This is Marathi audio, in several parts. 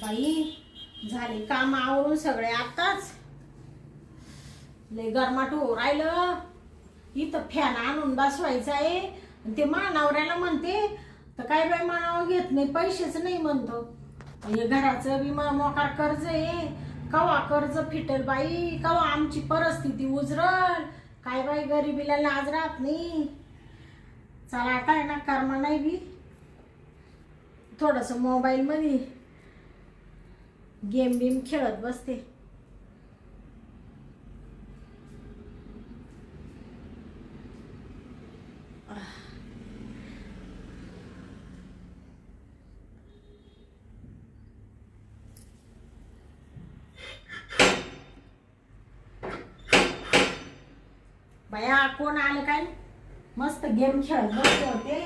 बाई झाले काम आवरून सगळे आताच. लय गरमाट हो राहिलं. इथं फॅन आणून बसवायचा आहे. ते मानावऱ्याला म्हणते तर काय बाई मानावं घेत नाही, पैसेच नाही म्हणतो. हे घराचं बी मोकार कर्ज आहे. कवा कर्ज फिटेल बाई, कवा आमची परिस्थिती उजरल. काय बाई गरिबीला लाज राहत नाही. चला आता आहे ना कर्म नाही बी थोडस मोबाईल मध्ये गेम बिम खेळत बसते. बाया कोण आलं काय, मस्त गेम खेळत बसले होते.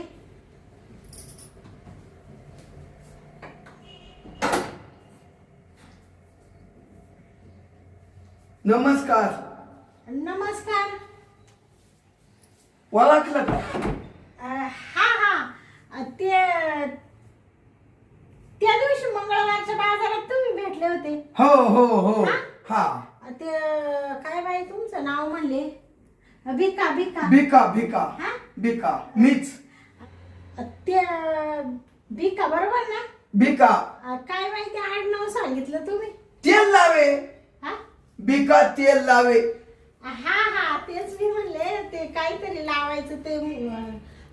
नमस्कार. नमस्कार. ओळखलं का? हा हा त्या दिवशी मंगळवारच्या बाजारात तुम्ही भेटले होते. हो हो हो. हा ते काय बाई तुमचं नाव म्हणले? भिका भिका भिका भिका हा? भिका मीच. ते भिका बरोबर ना? भिका काय बाई ते आडनाव सांगितलं तुम्ही? तेल लावे. हा भिका तेल लावे. हा हा तेच मी म्हणले ते काहीतरी लावायचं ते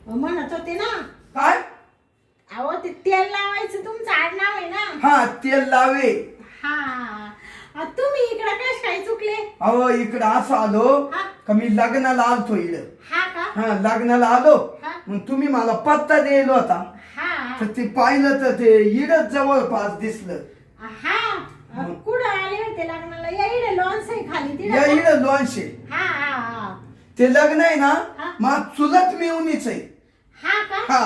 म्हणत होते ना. काय? अहो ते तेल लावायचं तुमचं आडनाव आहे ना? हा तेल लावे. हा तुम्ही इकडे कश काय चुकले? अहो इकडं असं आलो हा? का मी लग्नाला आलतो इकडं. हा का? हा लग्नाला आलो. हा? मग तुम्ही मला पत्ता द्यायला होता हा तर ते पाहिलं तर ते इडच जवळपास दिसलं. हा कुठं आले होते लग्नाला? या इकडे लॉन्स आहे खाली तिकडे या का? इडं लोणशे. हा हा हा ते लग्न आहे ना हा? मग चुलत मिळूनच आहे. हा का? हा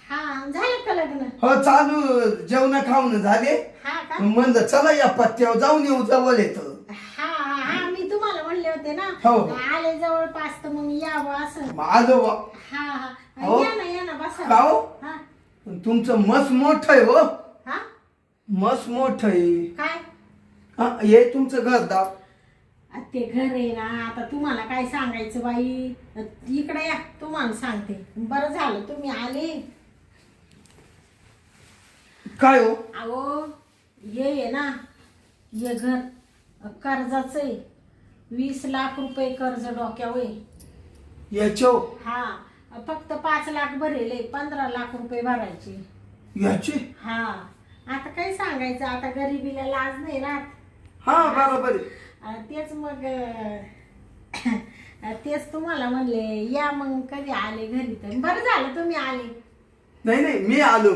हा हा झालं का लग्न? हो चालू जेवण खाऊन झाले. हा का? म्हणलं चला या पत्त्यावर जाऊन येऊ जवळ येत. हा हा मी तुम्हाला म्हणले होते ना हो. आले जवळपास तर मग यावं असं. आलो बा. हा हा हो. या ना बसा. का हो? हा तुमचं मस्त मोठं आहे हो. हा मस्त मोठं आहे. काय? हा हे तुमचं घर दाव. ते घर आहे ना. आता तुम्हाला काय सांगायचं बाई. इकडे या तुम्हाला सांगते. बरं झालं तुम्ही आले. काय हो? अहो ये आहे ना ये घर कर्जाचं आहे. 20 लाख रुपये कर्ज डोक्यावर आहे. याच्या हा फक्त 5 लाख भरेले. 15 लाख रुपये भरायचे. याची हा आता काय सांगायचं. आता गरिबीला लाज नाही राहत. हा बरोबर आहे. तेच मग तेच तुम्हाला म्हणले या मग कधी आले घरी तर बरं झालं तुम्ही आले. नाही नाही मी आलो.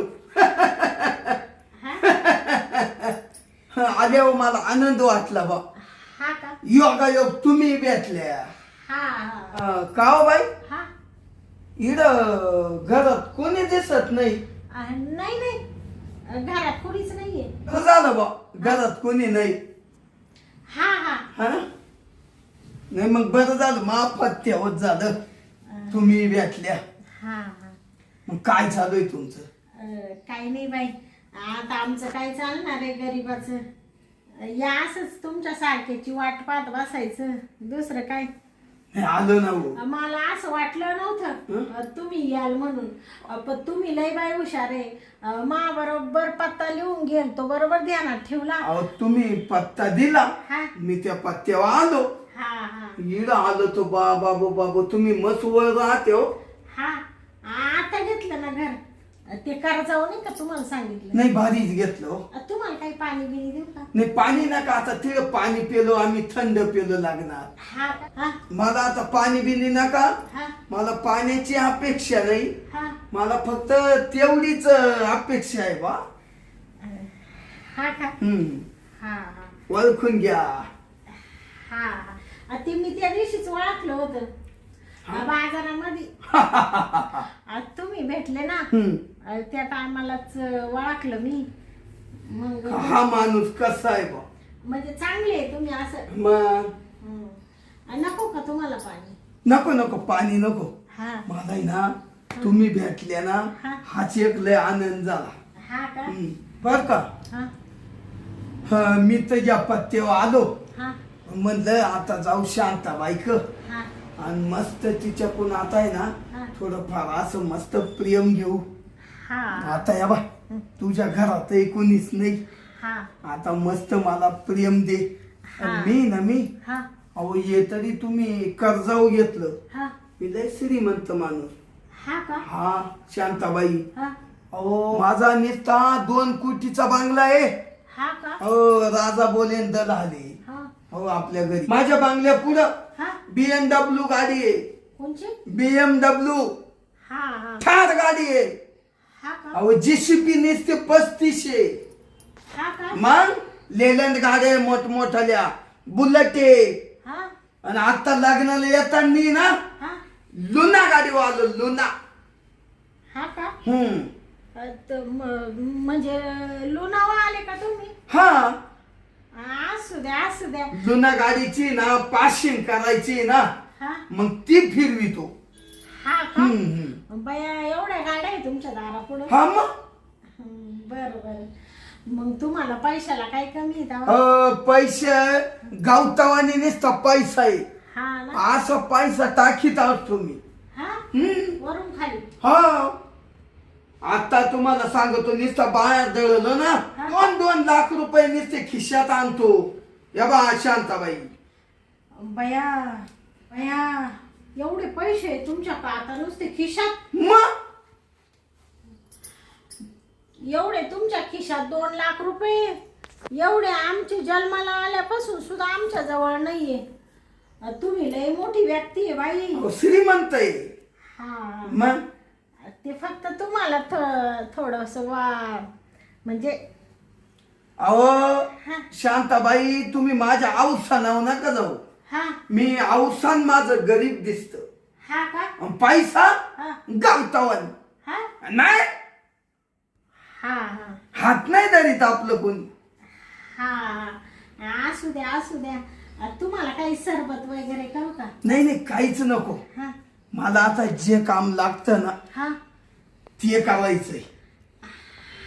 हा आल्यावर मला आनंद वाटला बा. हा का? योगायोग तुम्ही भेटल्या. हा हा का हो बाई हा इड घरात कोणी दिसत नाही. नाही नाही घरात कोणीच नाहीये. कसं झालं बा घरात कोणी नाही. हा हा हा नाही मग बरं झालं मापत्यावर झालं तुम्ही भेटल्या. हा हा मग काय चालू आहे तुमचं? काही नाही बाई. आता आमचं काय चालणार आहे गरिबाचं. या असंच तुमच्या सारख्याची वाट पाहत बसायचं. दुसरं काय. नाही आलो ना हो. मला असं वाटलं नव्हतं तुम्ही याल म्हणून. पण तुम्ही लय बाई हुशार आहे. मा बरोबर पत्ता लिहून गेल तो बरोबर ध्यानात ठेवला. अहो तुम्ही पत्ता दिला हा मी त्या पत्त्यावर आलो. हा हा इड आलो तो बाबू बाबू तुम्ही मस्त वर राहते हो. हा आता घेतलं ना घर. ते कर्जावर नाही का तुम्हाला सांगितलं. नाही भारीच घेतलं हो. तुम्हाला काही पाणी बिणी देऊ का? नाही पाणी नका आता ते पाणी पिलो आम्ही थंड पिलो लागणार. हा का? हा मला आता पाणी बिनी नका. हा मला पाण्याची अपेक्षा नाही. हा मला फक्त तेवढीच अपेक्षा आहे बा. हा का? हा हा ओळखून घ्या. हा हा ते मी त्या दिवशीच ओळखलं होतं बाजारामध्ये. तुम्ही भेटले ना त्या टायमालाच ओळखलं मी. मग हा माणूस कसा आहे बा. म्हणजे चांगले आहे तुम्ही असं. मग नको का तुम्हाला पाणी? नको नको पाणी नको. हा मला आहे ना तुम्ही भेटल्या ना हा. हाच एक लय आनंद झाला. हा का? बर का हा मी तर या पत्त्यावर आलो. हा म्हणलं आता जाऊ शांताबाईक हा आणि मस्त तिच्याकडून आता आहे हा. ना थोडंफार असं मस्त प्रेम घेऊ. हा आता या बा तुझ्या घरात कोणीच नाही. हा आता मस्त मला प्रेम दे. हा. आणि मी हा अहो ये तरी तुम्ही कर्जाऊ घेतलं. हा मी लय श्रीमंत माणूस. हा का हा शांताबाई हा अहो माझा नुसता 2 कोटीचा बांगला आहे. हा का हो राजा बोलेन दल आले. हा हो आपल्या घरी माझ्या बांगल्या पुढं हा BMW गाडी आहे. कोणची BMW हा हा ठार गाडी आहे. हा का अहो JCB नुसते 35 आहे. हा का मग लेलंड गाड्या मोठमोठ्याल्या बुलेट आहे. हा आणि आता लग्नाला येताना ना हा लुना गाडी आलो लुना. हा का हम्म म्हणजे लोणावळा आले का तुम्ही हा असू द्या असू द्या लुना गाडीची ना पाशिंग करायची ना हा मग ती फिरवितो. हा का हम्म. बया एवढ्या गाड्या आहे तुमच्या दारापुढं हा मग बरं बरं मग तुम्हाला पैशाला काय कमी आहे तेव्हा? पैसे गावतावानी नुसता पैसा आहे. हा ना असा पैसा टाकीत असतो मी. हा हम्म. वरून खाली हा आता तुम्हाला सांगतो नुसता बाहेर दळलं ना हा. 2-2 लाख रुपये नुसते खिशात आणतो. या बा शांताबाई बया बया एवढे पैसे आहे तुमच्या का आता नुसते खिशात मग एवढे तुमच्या खिशात 2 लाख रुपये एवढे आमचे जन्माला आल्यापासून सुद्धा आमच्या जवळ नाहीये तुम्ही लय मोठी व्यक्ती आहे बाई अहो, श्रीमंत आहे. हा मग ते फक्त तुम्हाला थोडस वा म्हणजे अहो हा शांताबाई तुम्ही माझ्या अवसानावर नका जाऊ. हा मी अवसान माझं गरीब दिसत. हा का पैसा हा गावतावानी हा नाही. हा हा हात नाही धरीत आपलं कोणी. हा असू द्या तुम्हाला काही सरबत वगैरे करू का नाही नाही काहीच नको. हा मला आता जे काम लागतं ना हा ते करायचंय.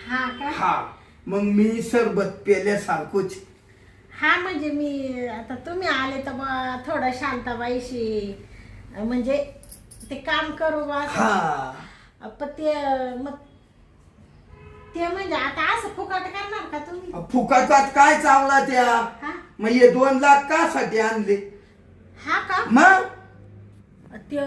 हा का हा मग मी सरबत पेल्यासारखोच. हा म्हणजे मी आता तुम्ही आले तर बा थोडं शांताबाईशी म्हणजे ते काम करू बा असं. हा पण ते मग ते म्हणजे आता असं फुकट करणार का तुम्ही फुकटात काय चावला त्या. हा मग हे 2 लाख कासाठी आणले. हा का मग ते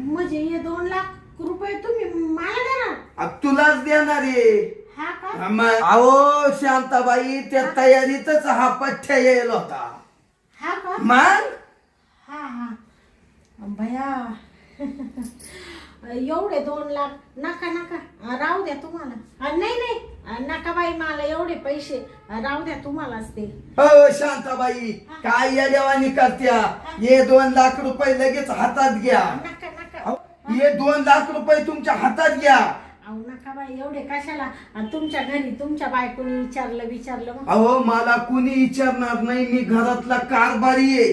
म्हणजे हे 2 लाख रुपये तुम्ही मला देणार तुलाच देणार आहे. हा का मग अहो शांताबाई त्या तयारीतच हा पठ्ठ्या येईल होता. हा का मग हा हा भया एवढे 2 लाख नका नका राहू द्या तुम्हाला नाही नका बाई मला एवढे पैसे राहू द्या तुम्हालाच ते हो शांताबाई काय या देवानी करत्या. हे 2 लाख रुपये लगेच हातात घ्या. नका नका अहो, हे 2 लाख रुपये तुमच्या हातात घ्या. अहो नका बाई एवढे कशाला आणि तुमच्या घरी तुमच्या बायकोनी विचारलं मग अहो मला कुणी विचारणार नाही. मी घरातला कारभारी आहे.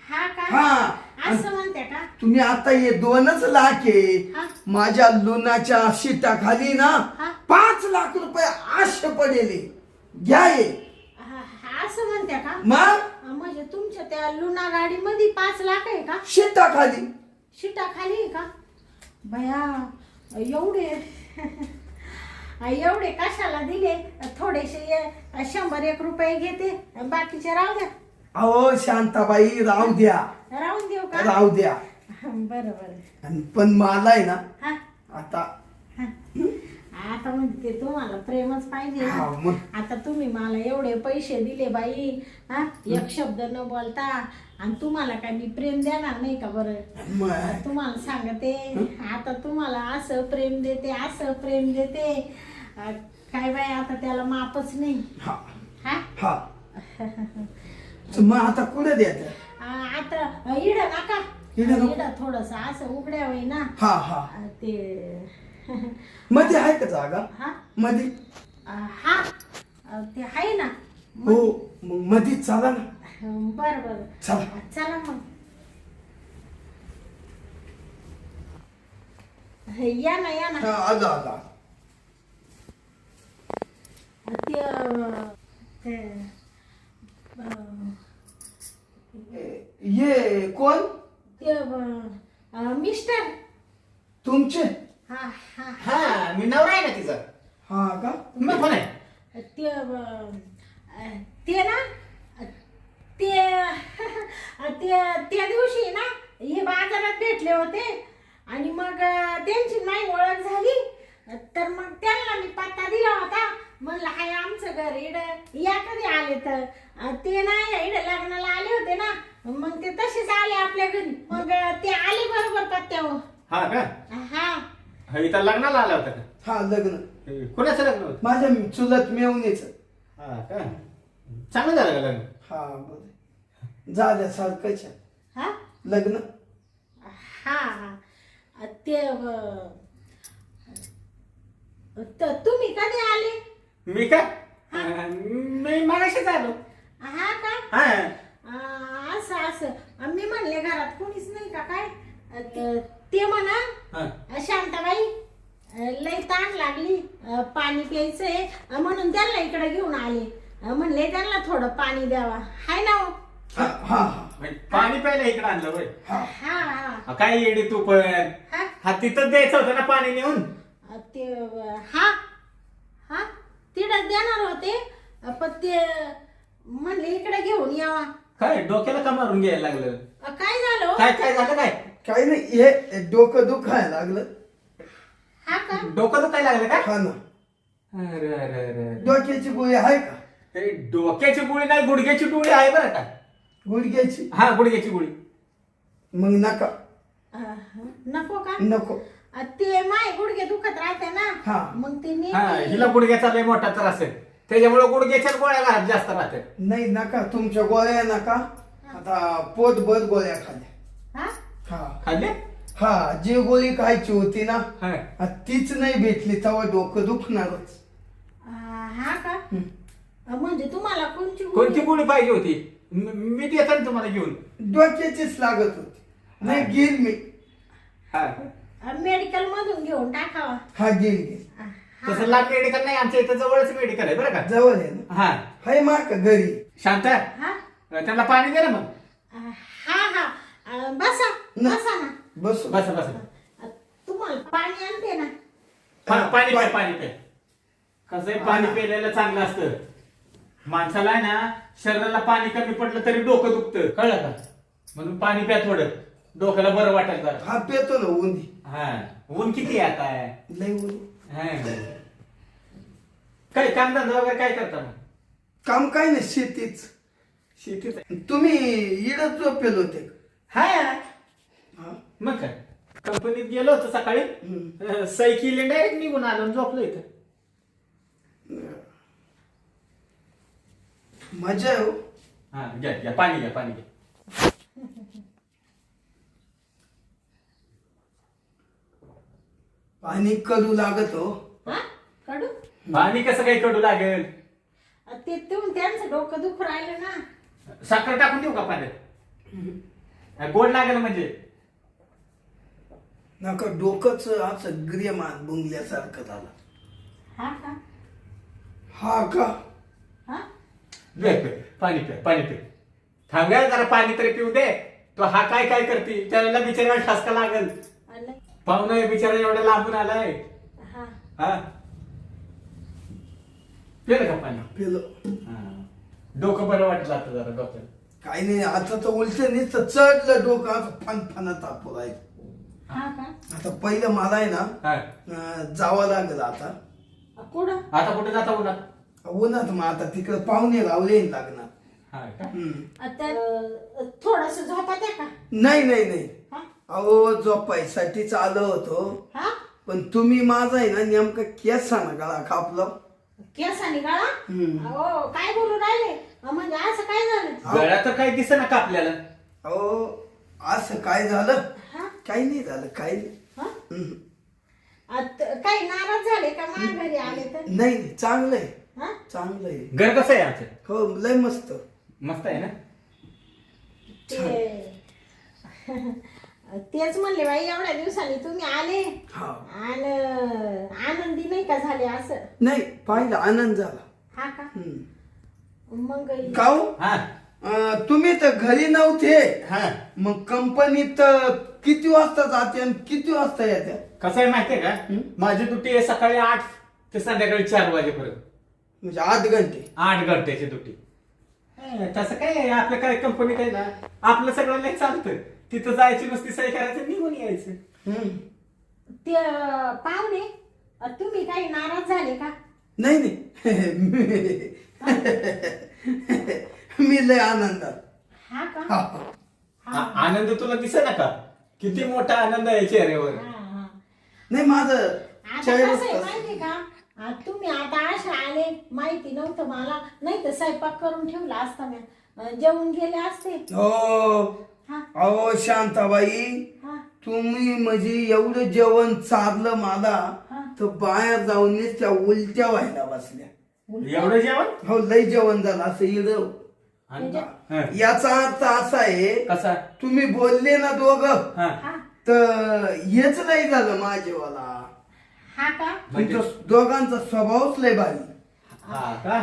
हा का हा असं म्हणते का तुम्ही आता हे 2च लाख आहे. हा माझ्या लुनाच्या शिटाखाली ना हा 5 लाख रुपये आश पडेल. घ्या हे. असं म्हणते का मग म्हणजे तुमच्या त्या लुना गाडी मध्ये 5 लाख आहे का शिटाखाली. शिटा खाली आहे का बया एवढे एवढे कशाला दिले थोडेसे 100-1 रुपये घेते बाकीचे राहू द्या. अहो शांताबाई राहू द्या. राहून देऊ का राहू द्या. बरं बरं आणि पण मला आहे ना हा आता हा. आता म्हणते तुम्हाला प्रेमच पाहिजे हा, ना. मग. आता तुम्ही मला एवढे पैसे दिले बाई हा एक शब्द न बोलता आणि तुम्हाला काय मी प्रेम देणार नाही का बरं मग तुम्हाला सांगते आता तुम्हाला असं प्रेम देते असं प्रेम देते काय बाई आता त्याला मापच नाही हा हा हा मग आता कुठे द्यायचं. आता इड नका इडं नको. इड थोडस असं उघड्या होई ना हा हा ते मध्ये आहे का जागा हा मध्ये. हा ते आहे ना हो मग मध्ये चाला ना. बर बर चला. चला मग या ना हा, आला आला. ते ते, ये कोण ते मिस्टर. तुमचे? हा हा हा मी नवरा आहे ना तिचा. हा का? मग कोण आहे? ते ना ते त्या दिवशी ना हे बाजारात भेटले होते आणि मग त्यांची नाही ओळख झाली तर मग त्यांना मी पत्ता दिला होता. म्हणलं हाय आमचं घर इड या कधी आले तर ते ना इड लग्नाला आले होते ना मग ते तसेच आले आपल्या घरी. मग ते आले बरोबर पत्त्यावर. हा का? हा हा, इथं लग्नाला आला होता का? हा लग्न कोणाचं लग्न होतं? माझ्या चुलत मेवणीच. हा का? चांगलं झालं का लग्न? हा बरं झाल्यासारखंच आहे. हा लग्न. हा ते तुम्ही कधी आले? मी का? मी मगाशीच आलो. हा का? हा असं असं मी म्हणले घरात कोणीच नाही का काय ते म्हणा हा. शांताबाई लई ताण लागली पाणी प्यायचंय म्हणून त्यांना इकडे घेऊन आले. म्हणले त्यांना थोडं पाणी द्यावा. हाय ना हो? हा हा हा. म्हणजे पाणी प्यायला इकडे आणलं होय? हा हा हा काय येडी तू पण? हा हा तिथं द्यायचं होतं ना पाणी नेऊन. ते हा हा तिकडे देणार होते पण ते म्हणले इकडे घेऊन यावा. काय डोक्याला का मारून घ्यायला लागलं? काय झालं? काय काय झालं काय? काही नाही हे डोकं दुखायला लागलं. हा का? डोकं दुखायला लागलं का? हा ना. अरे अरे अरे. डोक्याची गोळी आहे का? ते डोक्याची गोळी नाही गुडघ्याची गोळी आहे बरं का? गुडघ्याची? हा गुडघ्याची गोळी. मग नका. नको का? नको. ते माय गुडघे दुखत राहते हा. ना मग ते हा हिला गुडघ्याचा लय मोठा त्रास आहे त्याच्यामुळे गुडघ्याच्या गोळ्या घरात जास्त राहते. नाही नका तुमच्या गोळ्या नका. आता पोटभर गोळ्या खाल्या. हा हा खाल्ले? हा जी गोळी खायची होती ना हा. तीच नाही भेटली तेव्हा डोकं दुखणारच. हा का? म्हणजे तुम्हाला कोणची कोणती गोळी पाहिजे होती? मी देतो ना तुम्हाला घेऊन. डोक्याचीच लागत होती. नाही घेईल मी. हा मेडिकल मधून घेऊन टाकावा. हा घेईल. तसं लांब मेडिकल नाही आमच्या इथं जवळच मेडिकल आहे बरं का? जवळ आहे ना. हा हाय माक घरी. शांत हा त्यांना पाणी दे ना मग. हा हा बसा बसा ना. बस बसा बसा. तुम्हाला पाणी आणते ना. पाणी प्या पाणी प्या. कसं आहे पाणी प्यायला चांगलं असतं. माणसाला आहे ना शरीराला पाणी कमी पडलं तरी डोकं दुखतं कळलं का? म्हणून पाणी प्या थोडं डोक्याला बरं वाटेल जरा. हा पेतो ना उंदी. हा ऊन किती आहे आता? लय उंदी. हा. काय कामधंदा वगैरे काय करता मग? काम काय नाही शेतीच. शेतीच. तुम्ही इडच झोपेल होते. हा हा. मग काय कंपनीत गेलो होतो सकाळी सही केली डायरेक्ट निघून आलो आणि झोपलो इथं. मजा आहे हो. हा घ्या घ्या पाणी घ्या पाणी घ्या. पाणी कडू लागत हो. हा कडू पाणी कसं काही कडू लागेल? ते तुम्ही त्यांचं डोकं दुखू राहिलं ना. साखर टाकून देऊ का पाण्यात? गोड लागेल म्हणजे. नका डोकंच असं ग्रेमान बुंगल्यासारखं झालं. हा का? हा का? हा घे, घे. पाणी प्या पाणी प्या. थांबा जरा पाणी तरी पिऊ दे. तो हा काय काय करते त्याला बिचाऱ्याला ठसका लागल. आलं. पाहुणा बिचारा एवढा लांबून आलाय. हा हा पिलं का पाणी? पेलो. हा. डोकं बरं वाटलं आता जरा डोक्याला. काही नाही आता तर उलट नुसतं चढलं डोकं असं फणफणा तापू राहील. हा का? आता पहिलं मला आहे ना हा. जावं लागलं आता. कुठं? आता कुठे जाता उन्हात? उन्हात मग आता तिकडे पाहुणे लावले लागणार. हा का? आता थोडस झोपा द्या का? नाही नाही नाही. हा अहो झोपायसाठीच आलो होतो हा पण तुम्ही माझा आहे ना नेमका केसाना गळा कापलं. केसानी गळा? हो काय बोलू राहिले म्हणजे असं काय झालं? गळा तर काही दिसेना का आपल्याला? अहो असं काय झालं? हा काही नाही झालं काही नाही. हा हम्म. काही नाराज झाले का माझ्या घरी आले तर? नाही नाही, चांगलं आहे. हा चांगलं आहे. घर कसं आहे आमचं? हो लय मस्त. मस्त आहे ना? ते तेच म्हणले बाई एवढ्या दिवसांनी तुम्ही आले हा आणि आनंदी नाही का झाले असं? नाही पाहिलं आनंद झाला. हा का हम्म. मग काऊ हा तुम्ही तर घरी नव्हते हा मग कंपनीत किती वाजता जाते आणि किती वाजता येते? कसं आहे माहितीये का माझी ड्युटी आहे सकाळी 8 ते संध्याकाळी 4 वाजेपर्यंत. म्हणजे 8 घंटे. 8 घंट्याची ड्युटी. तसं काय आहे, आपल्या काय कंपनीत आहे ना आपलं सगळं नाही चालतं. तिथं जायची नुसती सही करायचं निघून यायचं. हम्म. ते पाहुणे तुम्ही काही नाराज झाले का? नाही मी लय आनंदात. हा का हा. आनंद तुला दिसे ना का किती मोठा आनंद आहे चेहऱ्यावर. हा. नाही माझं आता चेहरा कसं आहे तसा. माहिती का तुम्ही आता अशा आले माहिती नव्हतं मला नाही तर स्वयंपाक करून ठेवला असता मी जेवून गेले असते. हो हा अहो शांताबाई हा तुम्ही म्हणजे एवढं जेवण चारलं मला हा. तर बाहेर जाऊन त्या उलट्या व्हायला बसल्या. एवढं जेवण हो लय जेवण झालं असं इडं. हा. याचा अर्थ असा आहे कसा तुम्ही बोलले ना दोघं हा हा तर हेच नाही झालं माझेवाला. हा का म्हणजे- तुमचा दोघांचा स्वभावच लय भारी. हा का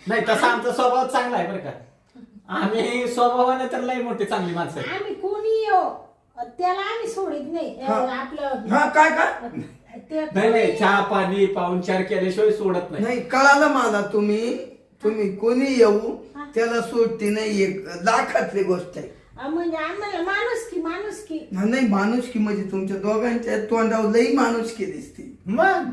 नाही तसा आमचा स्वभाव चांगला आहे बरं का. आम्ही स्वभावाने तर लई मोठी चांगली माणसं आहे. आम्ही कोणी येऊ त्याला आम्ही सोडित नाही हा. आपलं हा काय ते नाही नाही चहा पाणी पाहुणचार केल्याशिवाय सोडत नाही. नाही कळालं मला तुम्ही कोणी येऊ हा. त्याला सोडते नाही एक लाखातली गोष्ट आहे. म्हणजे आम्हाला माणुसकी नाही माणुसकी म्हणजे तुमच्या दोघांच्या तोंडावर लई माणुसकी दिसते. मग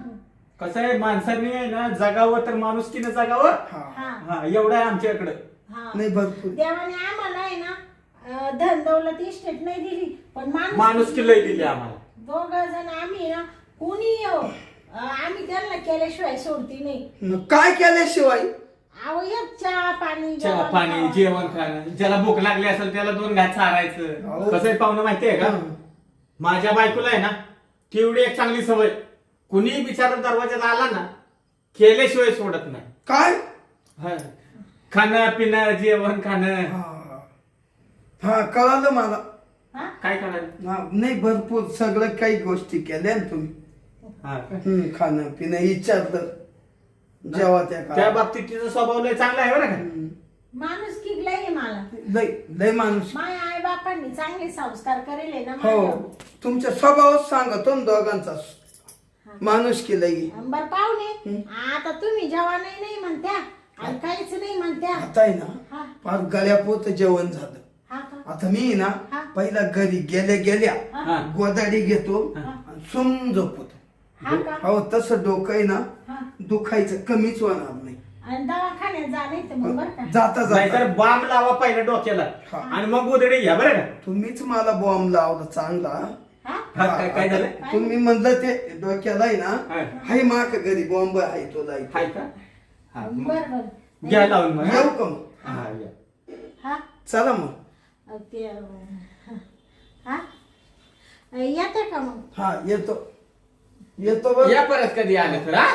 कसं आहे माणसांनी आहे ना जगावं तर माणुसकीनं जगावं. हा हा हा एवढं आहे आमच्याकडं. हा नाही भरपूर. देवाने आम्हाला आहे ना धन दौलत इस्टेट नाही दिली पण माणुसकी लई दिली आम्हाला. दोघ जण आम्ही ना कोणी येऊ आम्ही त्यांना केल्याशिवाय सोडती नाही. काय केल्याशिवाय अहो एक चहा पाणी चहा जेवण पाणी खावं. जेवण खाणं ज्याला भूक लागली असेल त्याला 2 घास चारायचं. अहो. कसं आहे पाहुणं माहितीये का माझ्या बायकोला आहे ना तेवढी एक चांगली सवय कुणी बिचारा दरवाजाला आला ना केल्याशिवाय सोडत नाही. काय हा. खाणं पिणं जेवण खाणं हा कळालं मला. हा? काय करायचं. हा, नाही भरपूर सगळं काही गोष्टी केल्या ना तुम्ही. हा का? खाणं पिणं विचारलं जेव्हा त्या त्या काळात. बाबतीत तिचा स्वभाव लय चांगला आहे बरं का. माणुसकी लय आहे मला लय लय माणूस. माझ्या आई बापांनी चांगले संस्कार करेले ना हो माझ्यावर. तुमच्या स्वभावच सांगतो ना दोघांचा माणुसकी लई. बरं पाहुणे आता तुम्ही जेव्हा नाही म्हणत्या आणि काहीच नाही म्हणत्या. आता आहे ना हा फार गळ्यापोत जेवण झालं. हा का आता मी ना हा. पहिला घरी गेल्या हा. गोदाडी घेतो हा. आणि सोम झोपतो. हा का हो तसं डोकं आहे ना हा दुखायचं कमीच होणार नाही. आणि दवाखान्यात जा नाही तर मग बरं का जाता नाहीतर जाता बाम लावा पहिल्या डोक्याला हा. आणि मग गोदडे घ्या बरं का. तुम्हीच मला बॉम्ब लावला चांगला. हा हा, काय झालं तुम्ही म्हणलं ते डोक्याला आहे ना हा. हाय माक घरी बॉम्ब आहे तो लाईट. हाय का हा, मग बरं बरं घ्या लावून मग हा. येऊ का मग? हा, या. हा चला मग. ते हा येते का मग हा येतो बरं. या परत कधी आले तर हा?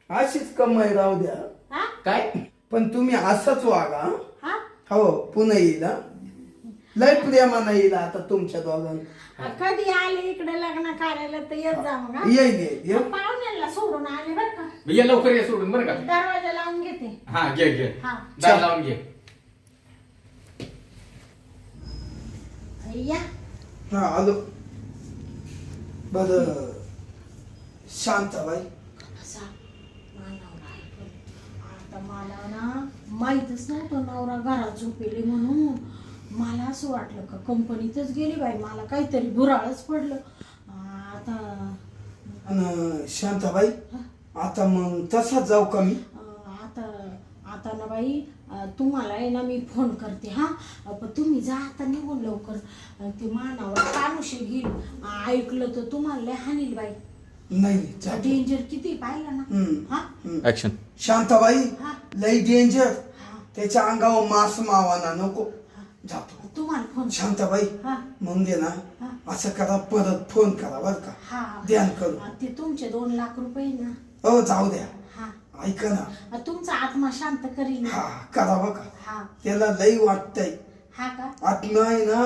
अशीच कमाई राहू द्या हा काय पण तुम्ही असंच वागा. हा हो पुन्हा येईल हा. लय प्रेमानं येईल आता तुमच्या दोघांना. कधी आले इकडे लग्न कार्याला तर येत जा मग हा? येईल मग पाहुण्याला सोडून आले बरं का या लवकर या सोडून बरं का. दरवाजा लावून घेते हा घे हा दार लावून घे. या हा आलो. बर शांताबाई असा नवरा आहे पण आता मला ना माहीतच नव्हतं नवरा घरात झोपेले म्हणून. मला असं वाटलं का कंपनीतच गेली बाई मला काहीतरी भुराळच पडलं. आता आणि शांताबाई आता मग तसाच जाऊ का मी? आता ना बाई तुम्हाला आहे ना मी फोन करते हा पण तुम्ही जा आता निघून लवकर. ते मानावर कानुशी घेईल ऐकलं तर तुम्हाला लय हानील बाई. नाही जातो. डेंजर किती पाहिलं ना हा ऍक्शन. शांताबाई हा लई डेंजर. हा त्याच्या अंगावर मास मावाना नको. जातो. तुम्हाला फोन शांताबाई हा मग दे ना हा असं करा परत फोन करा बर का. हा ध्यान करू. ते तुमचे 2 लाख रुपये ना हो जाऊ द्या. हा ऐका ना तुमचा आत्मा शांत करील हा करा बघा. हा त्याला लई वाटतंय. हा का आत्मा आहे ना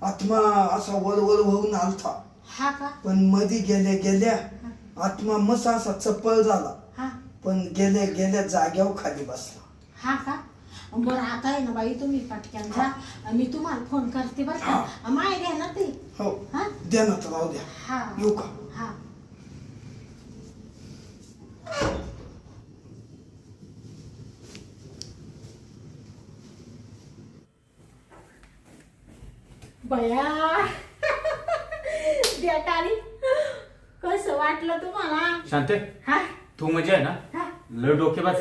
आत्मा असा वरवर होऊन आलता हा का पण मधी गेल्या आत्मा मसा असा चप्पल झाला. हा पण गेल्या गेल्या जाग्यावर खाली बसला. हा का बरं आता आहे ना बाई तुम्ही पटक्यान जा मी तुम्हाला फोन करते बरं का माय घ्या ना ते हो हा द्या ना तर राहू द्या. हा येऊ का? हा बया द्या टाळी कसं वाटलं तुम्हाला शांते हा तू म्हणजे आहे ना हा लय डोकेबाज.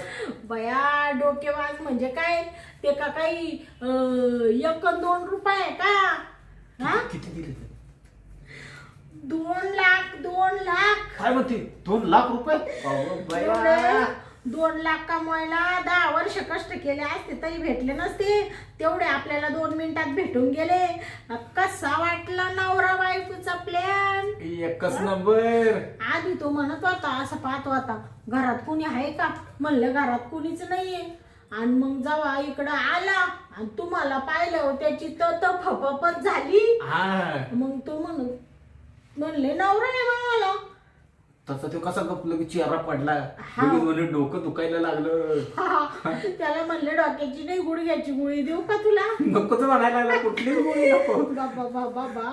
बया डोकेबाज म्हणजे काय ते का काही 1 अन् 2 रुपये का हा किती दिले ते? 2 लाख 2 लाख काय म्हणते 2 लाख रुपये? अहो बया. एवढे 2 लाख कमवायला 10 वर्ष कष्ट केले असते तरी भेटले नसते तेवढे आपल्याला 2 मिनिटात भेटून गेले कसा वाटला नवरा बायकोचा प्लॅन एकच नंबर. आधी तो म्हणत होता असं पाहत होता घरात कुणी आहे का म्हणलं घरात कुणीच नाहीये आणि मग जेव्हा इकडं आला आणि तुम्हाला पाहिलं त्याची तर फपपच झाली हा मग तो म्हणले नवरा आहे मला तसा तो कसा गपलो की चेहरा पडला. हा. लगेच म्हणे डोकं दुखायला लागलं. त्याला म्हणले डोक्याची नाही गुडघ्याची गोळी देऊ का तुला नको तर म्हणायला लागला कुठलीच गोळी नको. बाबा बाबा बा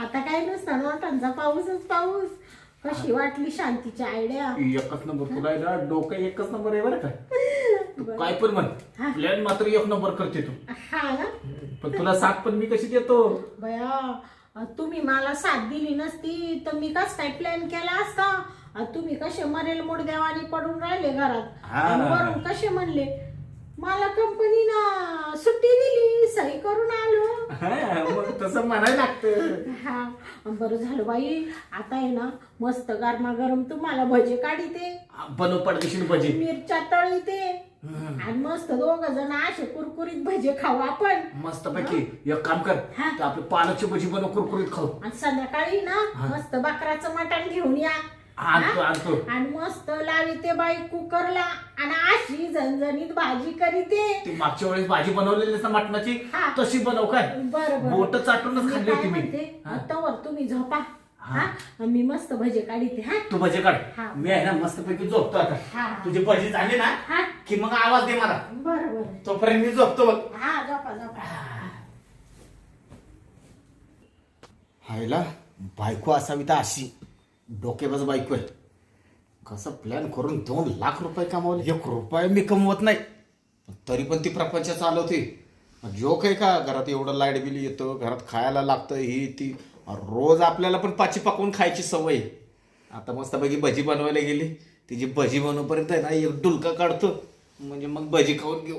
आता काय नसतं वाटांचा पाऊसच पाऊस कशी वाटली शांतीची आयडिया एकच नंबर तुला आहे ना डोकं एकच नंबर आहे बरं का. तू काय पण म्हण हा. प्लॅन मात्र 1 नंबर करते तू. हा ना पण तुला साथ पण मी कशी देतो. बया तुम्ही मला साथ दिली नसती तर मी कस काय प्लॅन केला असता तुम्ही कसे मरेल मुडद्यावानी पडून राहिले घरात हा. आणि वरून कसे म्हणले मला कंपनीनं सुट्टी दिली सही करून आलो हा, मग तसं म्हणायला लागतं. हा बरं झालं बाई आता आहे ना मस्त गरमागरम तुम्हाला भजे काढीते बनव पडदेशील भजी. मिरच्या तळीते आणि मस्त 2 जण असे कुरकुरीत भजे खाऊ आपण मस्त पैकी एक काम कर हा. ते आपली पालकची भजी बनव कुरकुरीत खाऊ. आणि संध्याकाळी ना मस्त बकराचं मटण घेऊन या आणतो आणतो. आणि मस्त लाविते बाई कुकरला आणि अशी झणझणीत भाजी करीते ती मागच्या वेळेस भाजी बनवलेली ना मटणाची हा. तशी बनव काय. बरं बोट चाटूनच खाल्ली होती मी. हा. तवर तुम्ही झोपा हा मी मस्त भजे काढीते हा तू भजी काढ हा. मी आहे ना मस्त पैकी झोपतो आता. हा. तुझी भजी झाली ना हा की मग आवाज दे मला बरं बरं तोपर्यंत मी झोपतो बघ. हा झोपा झोपा हायला बायको असावी तर अशी डोकेबाज बायको आहे. कसं प्लॅन करून 2 लाख रुपये कमावले. 1 रुपया मी कमवत नाही तरी पण ती प्रपंच चालवते. जोक आहे का घरात एवढं लाईट बिल येतं घरात खायला लागतं ही ती रोज आपल्याला पण पाची पकवून खायची सवय. आता मस्तपैकी भजी बनवायला गेली तिची भजी बनवपर्यंत आहे ना एक डुलका काढतो म्हणजे मग भजी खाऊन घेऊ.